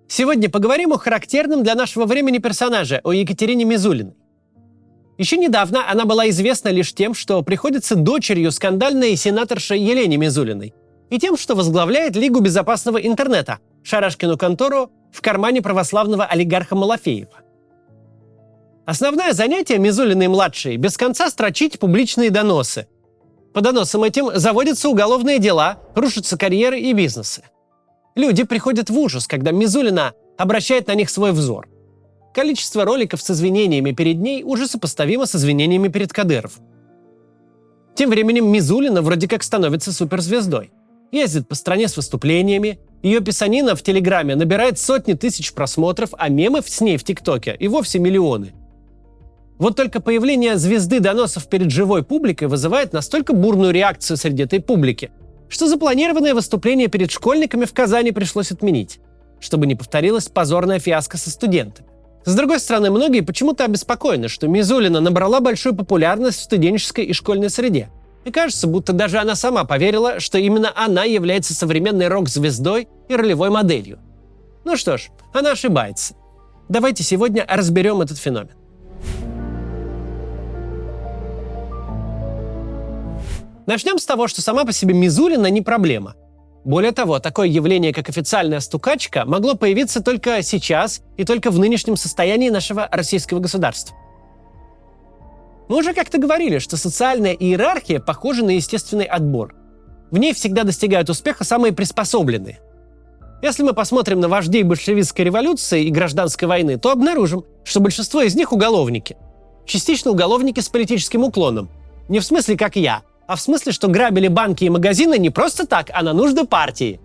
Сегодня поговорим о характерном для нашего времени персонаже, о Екатерине Мизулиной. Еще недавно она была известна лишь тем, что приходится дочерью скандальной сенаторши Елене Мизулиной и тем, что возглавляет Лигу безопасного интернета, шарашкину контору в кармане православного олигарха Малафеева. Основное занятие Мизулиной-младшей – без конца строчить публичные доносы. По доносам этим заводятся уголовные дела, рушатся карьеры и бизнесы. Люди приходят в ужас, когда Мизулина обращает на них свой взор. Количество роликов с извинениями перед ней уже сопоставимо с извинениями перед Кадыровым. Тем временем Мизулина вроде как становится суперзвездой. Ездит по стране с выступлениями, ее писанина в Телеграме набирает сотни тысяч просмотров, а мемы с ней в ТикТоке и вовсе миллионы. Вот только появление звезды доносов перед живой публикой вызывает настолько бурную реакцию среди этой публики, что запланированное выступление перед школьниками в Казани пришлось отменить, чтобы не повторилась позорная фиаско со студентами. С другой стороны, многие почему-то обеспокоены, что Мизулина набрала большую популярность в студенческой и школьной среде. И кажется, будто даже она сама поверила, что именно она является современной рок-звездой и ролевой моделью. Ну что ж, она ошибается. Давайте сегодня разберем этот феномен. Начнем с того, что сама по себе Мизулина не проблема. Более того, такое явление, как официальная стукачка, могло появиться только сейчас и только в нынешнем состоянии нашего российского государства. Мы уже как-то говорили, что социальная иерархия похожа на естественный отбор. В ней всегда достигают успеха самые приспособленные. Если мы посмотрим на вождей большевистской революции и гражданской войны, то обнаружим, что большинство из них уголовники. Частично уголовники с политическим уклоном. Не в смысле, как я, а в смысле, что грабили банки и магазины не просто так, а на нужды партии.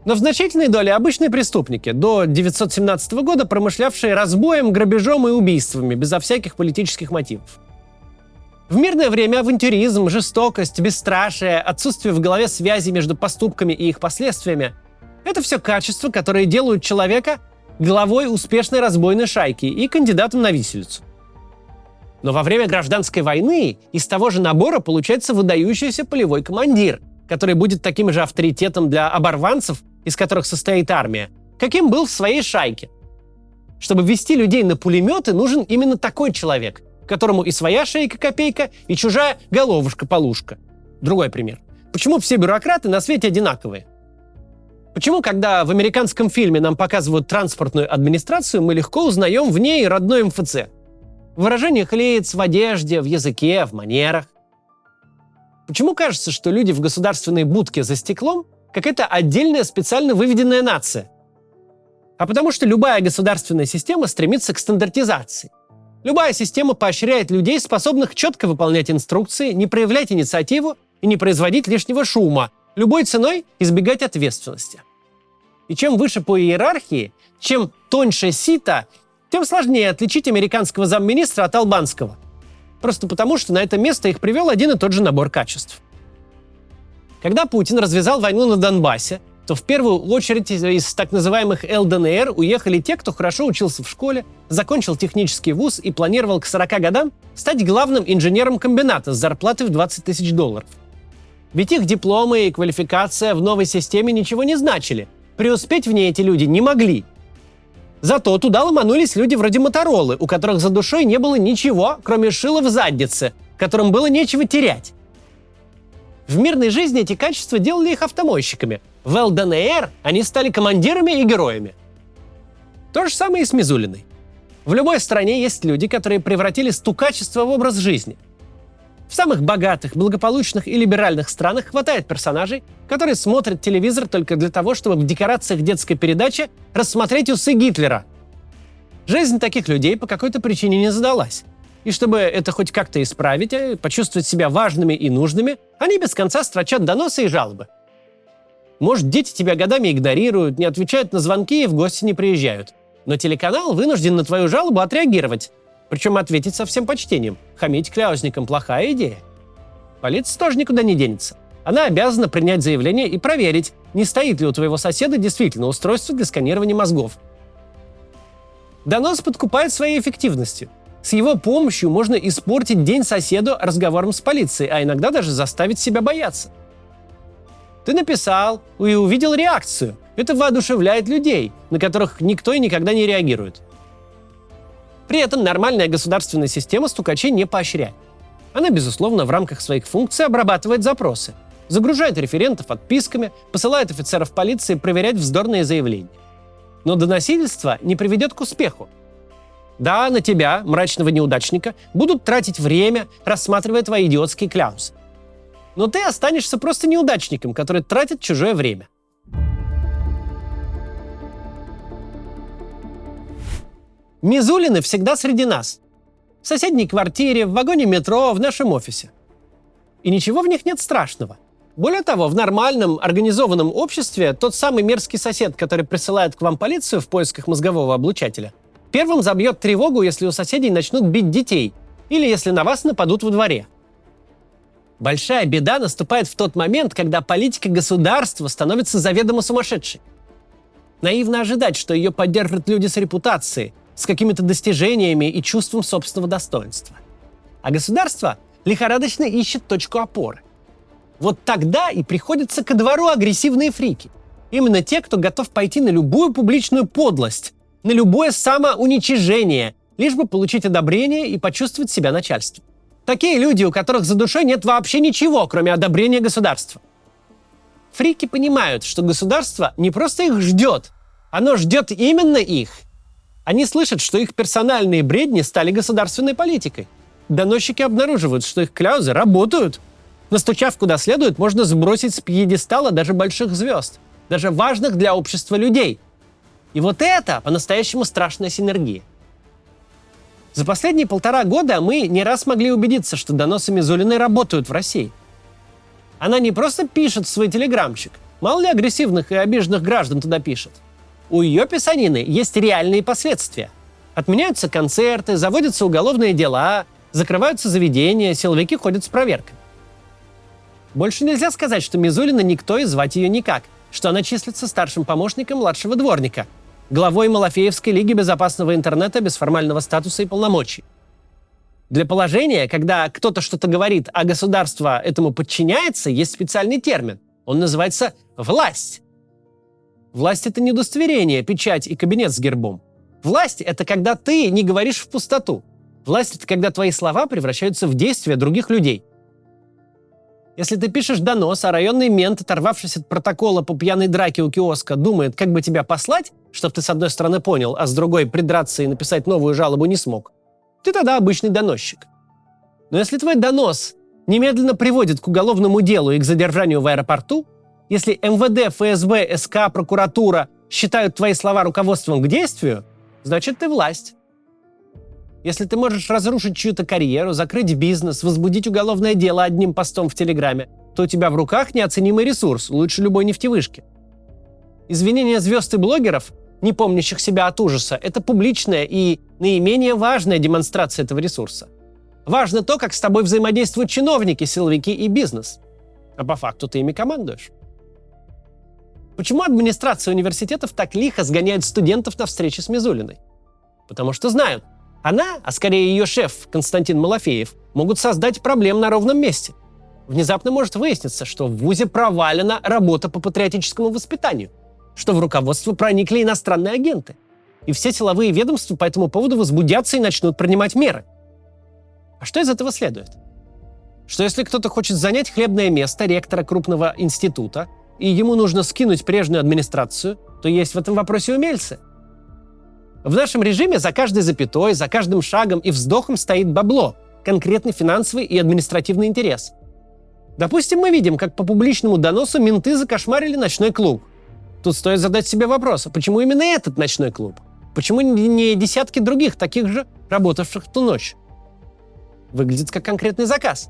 Но в значительной доле обычные преступники, до 1917 года промышлявшие разбоем, грабежом и убийствами, безо всяких политических мотивов. В мирное время авантюризм, жестокость, бесстрашие, отсутствие в голове связи между поступками и их последствиями – это все качества, которые делают человека главой успешной разбойной шайки и кандидатом на виселицу. Но во время гражданской войны из того же набора получается выдающийся полевой командир, который будет таким же авторитетом для оборванцев, из которых состоит армия, каким был в своей шайке. Чтобы ввести людей на пулеметы, нужен именно такой человек, которому и своя шейка-копейка, и чужая головушка-полушка. Другой пример. Почему все бюрократы на свете одинаковые? Почему, когда в американском фильме нам показывают транспортную администрацию, мы легко узнаем в ней родной МФЦ? В выражениях лиц, в одежде, в языке, в манерах. Почему кажется, что люди в государственной будке за стеклом – какая-то отдельная специально выведенная нация? А потому что любая государственная система стремится к стандартизации. Любая система поощряет людей, способных четко выполнять инструкции, не проявлять инициативу и не производить лишнего шума, любой ценой избегать ответственности. И чем выше по иерархии, чем тоньше сито, тем сложнее отличить американского замминистра от албанского. Просто потому, что на это место их привел один и тот же набор качеств. Когда Путин развязал войну на Донбассе, то в первую очередь из так называемых ЛДНР уехали те, кто хорошо учился в школе, закончил технический вуз и планировал к 40 годам стать главным инженером комбината с зарплатой в $20 тысяч. Ведь их дипломы и квалификация в новой системе ничего не значили. Преуспеть в ней эти люди не могли. Зато туда ломанулись люди вроде Моторолы, у которых за душой не было ничего, кроме шила в заднице, которым было нечего терять. В мирной жизни эти качества делали их автомойщиками. В ЛДНР они стали командирами и героями. То же самое и с Мизулиной. В любой стране есть люди, которые превратили стукачество в образ жизни. В самых богатых, благополучных и либеральных странах хватает персонажей, которые смотрят телевизор только для того, чтобы в декорациях детской передачи рассмотреть усы Гитлера. Жизнь таких людей по какой-то причине не задалась. И чтобы это хоть как-то исправить, почувствовать себя важными и нужными, они без конца строчат доносы и жалобы. Может, дети тебя годами игнорируют, не отвечают на звонки и в гости не приезжают. Но телеканал вынужден на твою жалобу отреагировать. Причем ответить со всем почтением. Хамить кляузникам – плохая идея. Полиция тоже никуда не денется. Она обязана принять заявление и проверить, не стоит ли у твоего соседа действительно устройство для сканирования мозгов. Донос подкупает своей эффективностью. С его помощью можно испортить день соседу разговором с полицией, а иногда даже заставить себя бояться. Ты написал и увидел реакцию. Это воодушевляет людей, на которых никто и никогда не реагирует. При этом нормальная государственная система стукачей не поощряет. Она, безусловно, в рамках своих функций обрабатывает запросы, загружает референтов отписками, посылает офицеров полиции проверять вздорные заявления. Но доносительство не приведет к успеху. Да, на тебя, мрачного неудачника, будут тратить время, рассматривая твои идиотские кляузы. Но ты останешься просто неудачником, который тратит чужое время. Мизулины всегда среди нас. В соседней квартире, в вагоне метро, в нашем офисе. И ничего в них нет страшного. Более того, в нормальном, организованном обществе тот самый мерзкий сосед, который присылает к вам полицию в поисках мозгового облучателя, первым забьет тревогу, если у соседей начнут бить детей или если на вас нападут во дворе. Большая беда наступает в тот момент, когда политика государства становится заведомо сумасшедшей. Наивно ожидать, что ее поддержат люди с репутацией, с какими-то достижениями и чувством собственного достоинства. А государство лихорадочно ищет точку опоры. Вот тогда и приходятся ко двору агрессивные фрики. Именно те, кто готов пойти на любую публичную подлость, на любое самоуничижение, лишь бы получить одобрение и почувствовать себя начальством. Такие люди, у которых за душой нет вообще ничего, кроме одобрения государства. Фрики понимают, что государство не просто их ждет, оно ждет именно их. Они слышат, что их персональные бредни стали государственной политикой. Доносчики обнаруживают, что их кляузы работают. Настучав куда следует, можно сбросить с пьедестала даже больших звезд, даже важных для общества людей. И вот это по-настоящему страшная синергия. За последние 1,5 года мы не раз могли убедиться, что доносы Мизулиной работают в России. Она не просто пишет в свой телеграмчик. Мало ли агрессивных и обиженных граждан туда пишет. У ее писанины есть реальные последствия. Отменяются концерты, заводятся уголовные дела, закрываются заведения, силовики ходят с проверкой. Больше нельзя сказать, что Мизулина никто и звать ее никак, что она числится старшим помощником младшего дворника, главой Малафеевской лиги безопасного интернета без формального статуса и полномочий. Для положения, когда кто-то что-то говорит, а государство этому подчиняется, есть специальный термин. Он называется «власть». Власть — это не удостоверение, печать и кабинет с гербом. Власть — это когда ты не говоришь в пустоту. Власть — это когда твои слова превращаются в действия других людей. Если ты пишешь донос, а районный мент, оторвавшись от протокола по пьяной драке у киоска, думает, как бы тебя послать, чтобы ты с одной стороны понял, а с другой придраться и написать новую жалобу не смог, ты тогда обычный доносчик. Но если твой донос немедленно приводит к уголовному делу и к задержанию в аэропорту, если МВД, ФСБ, СК, прокуратура считают твои слова руководством к действию, значит ты власть. Если ты можешь разрушить чью-то карьеру, закрыть бизнес, возбудить уголовное дело одним постом в Телеграме, то у тебя в руках неоценимый ресурс, лучше любой нефтевышки. Извинения звезд и блогеров, не помнящих себя от ужаса, это публичная и наименее важная демонстрация этого ресурса. Важно то, как с тобой взаимодействуют чиновники, силовики и бизнес. А по факту ты ими командуешь. Почему администрация университетов так лихо сгоняет студентов на встречи с Мизулиной? Потому что знают, она, а скорее ее шеф Константин Малафеев, могут создать проблем на ровном месте. Внезапно может выясниться, что в ВУЗе провалена работа по патриотическому воспитанию, что в руководство проникли иностранные агенты. И все силовые ведомства по этому поводу возбудятся и начнут принимать меры. А что из этого следует? Что если кто-то хочет занять хлебное место ректора крупного института, и ему нужно скинуть прежнюю администрацию, то есть в этом вопросе умельцы. В нашем режиме за каждой запятой, за каждым шагом и вздохом стоит бабло, конкретный финансовый и административный интерес. Допустим, мы видим, как по публичному доносу менты закошмарили ночной клуб. Тут стоит задать себе вопрос, а почему именно этот ночной клуб? Почему не десятки других, таких же, работавших в ту ночь? Выглядит как конкретный заказ.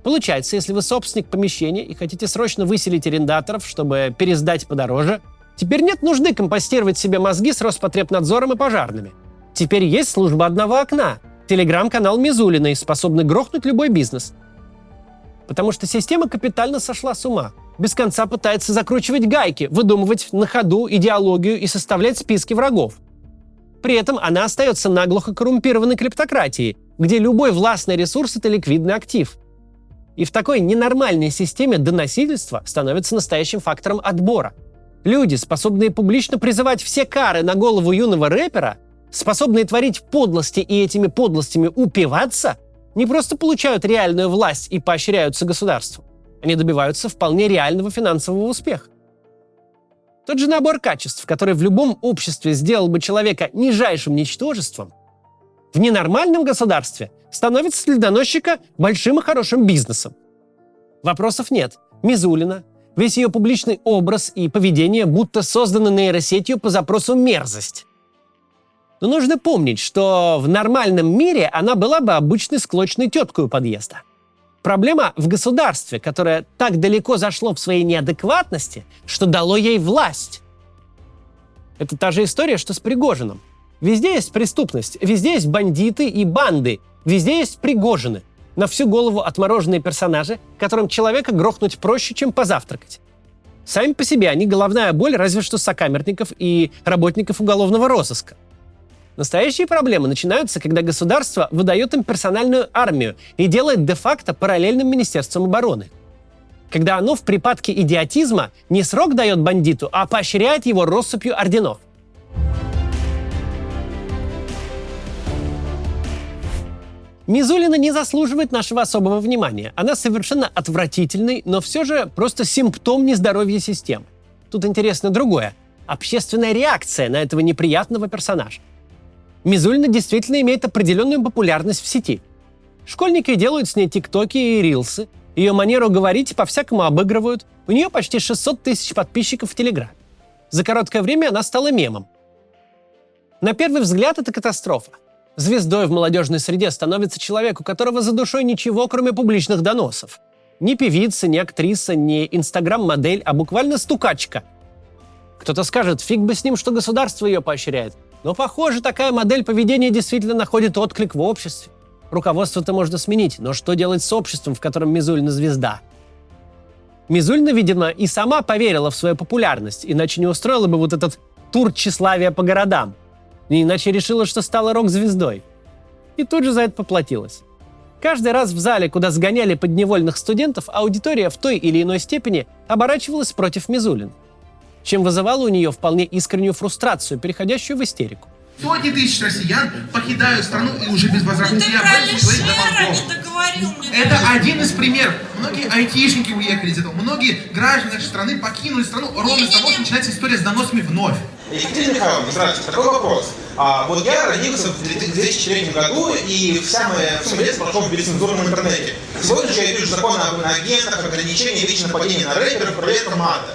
Получается, если вы собственник помещения и хотите срочно выселить арендаторов, чтобы пересдать подороже, теперь нет нужды компостировать себе мозги с Роспотребнадзором и пожарными. Теперь есть служба одного окна, телеграм-канал Мизулиной, способный грохнуть любой бизнес. Потому что система капитально сошла с ума. Без конца пытается закручивать гайки, выдумывать на ходу идеологию и составлять списки врагов. При этом она остается наглухо коррумпированной клептократией, где любой властный ресурс – это ликвидный актив. И в такой ненормальной системе доносительство становится настоящим фактором отбора. Люди, способные публично призывать все кары на голову юного рэпера, способные творить подлости и этими подлостями упиваться, не просто получают реальную власть и поощряются государством. Они добиваются вполне реального финансового успеха. Тот же набор качеств, который в любом обществе сделал бы человека нижайшим ничтожеством, в ненормальном государстве становится для доносчика большим и хорошим бизнесом. Вопросов нет. Мизулина, весь ее публичный образ и поведение будто созданы нейросетью по запросу «мерзость». Но нужно помнить, что в нормальном мире она была бы обычной склочной теткой у подъезда. Проблема в государстве, которое так далеко зашло в своей неадекватности, что дало ей власть. Это та же история, что с Пригожиным. Везде есть преступность, везде есть бандиты и банды, везде есть Пригожины. На всю голову отмороженные персонажи, которым человека грохнуть проще, чем позавтракать. Сами по себе они головная боль разве что сокамерников и работников уголовного розыска. Настоящие проблемы начинаются, когда государство выдает им персональную армию и делает де-факто параллельным Министерством обороны. Когда оно в припадке идиотизма не срок дает бандиту, а поощряет его россыпью орденов. Мизулина не заслуживает нашего особого внимания. Она совершенно отвратительный, но все же просто симптом нездоровья системы. Тут интересно другое. Общественная реакция на этого неприятного персонажа. Мизулина действительно имеет определенную популярность в сети. Школьники делают с ней тиктоки и рилсы. Ее манеру говорить по-всякому обыгрывают. У нее почти 600 тысяч подписчиков в Телеграме. За короткое время она стала мемом. На первый взгляд это катастрофа. Звездой в молодежной среде становится человек, у которого за душой ничего, кроме публичных доносов. Ни певица, ни актриса, ни инстаграм-модель, а буквально стукачка. Кто-то скажет, фиг бы с ним, что государство ее поощряет. Но, похоже, такая модель поведения действительно находит отклик в обществе. Руководство-то можно сменить, но что делать с обществом, в котором Мизулина звезда? Мизулина, видимо, и сама поверила в свою популярность, иначе не устроила бы вот этот тур тщеславия по городам. И иначе решила, что стала рок-звездой. И тут же за это поплатилась. Каждый раз в зале, куда сгоняли подневольных студентов, аудитория в той или иной степени оборачивалась против Мизулиной, чем вызывало у нее вполне искреннюю фрустрацию, переходящую в истерику. Сотни тысяч россиян покидают страну и уже безвозвратно теряют своих домов. Это один из примеров. Многие айтишники уехали из этого. Многие граждане нашей страны покинули страну ровно с того, что начинается история с доносами вновь. Екатерина Михайловна, здравствуйте, такой вопрос. Вот я родился в 2003 году, и все мое детство прошло в бесцензурном интернете. Сегодня же я вижу законы об агентах, ограничения, личное нападение на рэперов, проверка мата.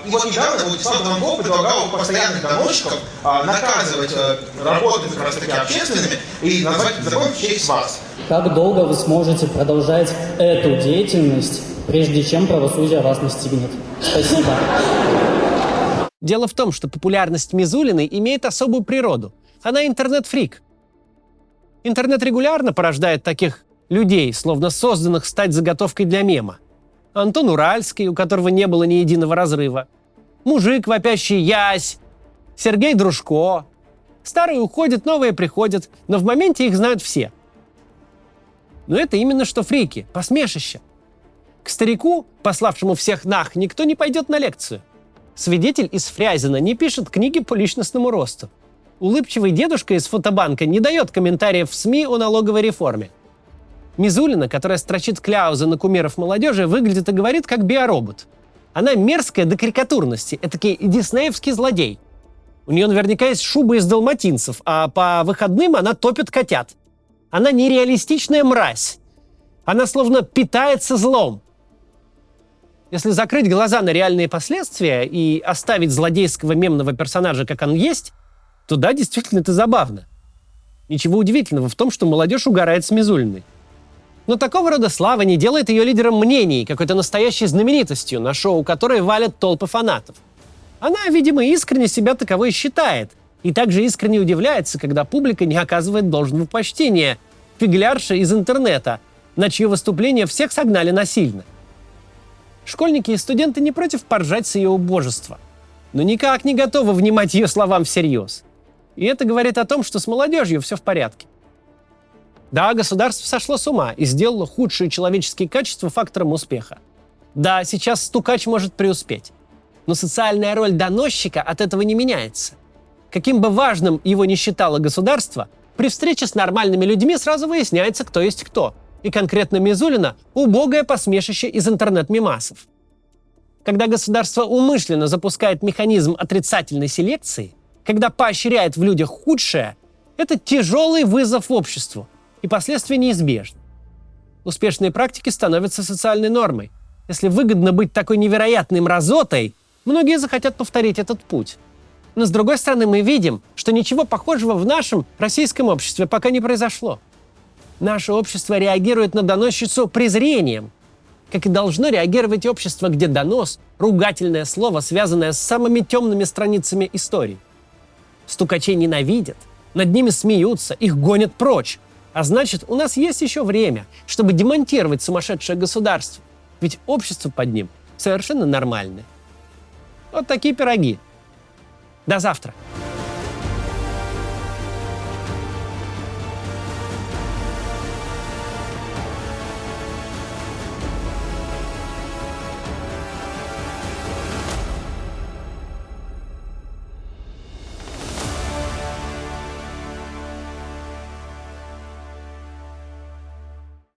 И вот недавно Владислав Донков предлагал постоянных доносчиков наказывать работать как раз таки общественными и назвать закон в честь вас. Как долго вы сможете продолжать эту деятельность, прежде чем правосудие вас настигнет? Спасибо. Дело в том, что популярность Мизулиной имеет особую природу. Она интернет-фрик. Интернет регулярно порождает таких людей, словно созданных стать заготовкой для мема. Антон Уральский, у которого не было ни единого разрыва. Мужик, вопящий «Ясь!». Сергей Дружко. Старые уходят, новые приходят, но в моменте их знают все. Но это именно что фрики, посмешище. К старику, пославшему всех нах, никто не пойдет на лекцию. Свидетель из Фрязино не пишет книги по личностному росту. Улыбчивый дедушка из Фотобанка не дает комментариев в СМИ о налоговой реформе. Мизулина, которая строчит кляузы на кумиров молодежи, выглядит и говорит как биоробот. Она мерзкая до карикатурности, этакий диснеевский злодей. У нее наверняка есть шуба из далматинцев, а по выходным она топит котят. Она нереалистичная мразь. Она словно питается злом. Если закрыть глаза на реальные последствия и оставить злодейского мемного персонажа, как он есть, то да, действительно, это забавно. Ничего удивительного в том, что молодежь угорает с Мизулиной. Но такого рода слава не делает ее лидером мнений, какой-то настоящей знаменитостью, на шоу которой валят толпы фанатов. Она, видимо, искренне себя таковой считает, и также искренне удивляется, когда публика не оказывает должного почтения фиглярше из интернета, на чье выступление всех согнали насильно. Школьники и студенты не против поржать с ее убожества, но никак не готовы внимать ее словам всерьез. И это говорит о том, что с молодежью все в порядке. Да, государство сошло с ума и сделало худшие человеческие качества фактором успеха. Да, сейчас стукач может преуспеть. Но социальная роль доносчика от этого не меняется. Каким бы важным его ни считало государство, при встрече с нормальными людьми сразу выясняется, кто есть кто. И конкретно Мизулина – убогое посмешище из интернет-мемасов. Когда государство умышленно запускает механизм отрицательной селекции, когда поощряет в людях худшее, это тяжелый вызов обществу, и последствия неизбежны. Успешные практики становятся социальной нормой. Если выгодно быть такой невероятной мразотой, многие захотят повторить этот путь. Но с другой стороны, мы видим, что ничего похожего в нашем российском обществе пока не произошло. Наше общество реагирует на доносчицу презрением, как и должно реагировать общество, где донос – ругательное слово, связанное с самыми темными страницами истории. Стукачей ненавидят, над ними смеются, их гонят прочь. А значит, у нас есть еще время, чтобы демонтировать сумасшедшее государство. Ведь общество под ним совершенно нормальное. Вот такие пироги. До завтра.